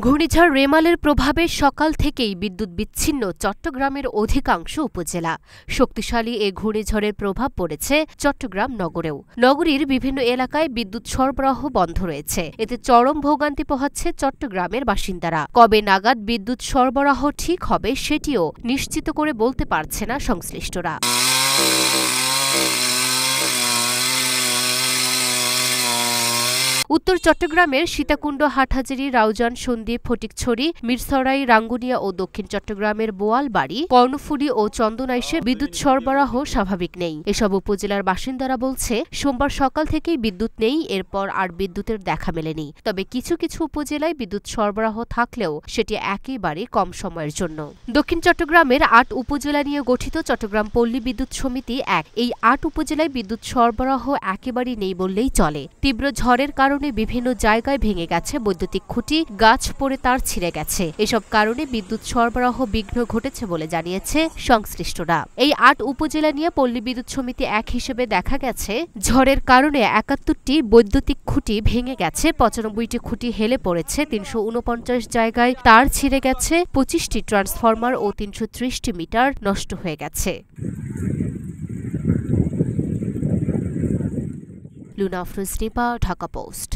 ঘূর্ণিঝড় রেমালের প্রভাবে সকাল থেকেই বিদ্যুৎ বিচ্ছিন্ন চট্টগ্রামের অধিকাংশ উপজেলা। শক্তিশালী এ ঘূর্ণিঝড়ের প্রভাব পড়েছে চট্টগ্রাম নগরেও। নগরীর বিভিন্ন এলাকায় বিদ্যুৎ সরবরাহ বন্ধ রয়েছে। এতে চরম ভোগান্তি পোহাচ্ছে চট্টগ্রামের বাসিন্দারা। কবে নাগাদ বিদ্যুৎ সরবরাহ ঠিক হবে সেটিও নিশ্চিত করে বলতে পারছে না সংশ্লিষ্টরা। উত্তর চট্টগ্রামের সীতাকুণ্ড, হাটহাজারী, রাউজান, সন্দ্বীপ, ফটিকছড়ি, মিরসরাই, রাঙ্গুনিয়া ও দক্ষিণ চট্টগ্রামের বোয়ালবাড়ি, কর্ণফুলী ও চন্দনাইশে বিদ্যুৎ সরবরাহ স্বাভাবিক নেই। এসব উপজেলার বাসিন্দারা বলছে, সোমবার সকাল থেকেই বিদ্যুৎ নেই, এরপর আর বিদ্যুতের দেখা মেলেনি। তবে কিছু কিছু উপজেলায় বিদ্যুৎ সরবরাহ থাকলেও সেটি একেবারে কম সময়ের জন্য। দক্ষিণ চট্টগ্রামের ৮ উপজেলা নিয়ে গঠিত চট্টগ্রাম পল্লী বিদ্যুৎ সমিতি ১ এই ৮ উপজেলায় বিদ্যুৎ সরবরাহ একেবারেই নেই বললেই চলে। তীব্র ঝড়ের কারণে বিভিন্ন জায়গায় ভেঙে গেছে বৈদ্যুতিক খুঁটি, গাছ পড়ে তার ছিঁড়ে গেছে। এসব কারণে বিদ্যুৎ সরবরাহ বিঘ্ন ঘটেছে বলে জানিয়েছে সংশ্লিষ্টরা। এই ৮ উপজেলা নিয়ে পল্লী বিদ্যুৎ সমিতি ১ হিসেবে দেখা গেছে, ঝড়ের কারণে ৭১টি বৈদ্যুতিক খুঁটি ভেঙে গেছে, ৯৫টি খুঁটি হেলে পড়েছে, ৩৪৯ জায়গায় তার ছিঁড়ে গেছে, ২৫টি ট্রান্সফরমার ও ৩৩০টি মিটার নষ্ট হয়ে গেছে। Luna Afroz, Dhaka post.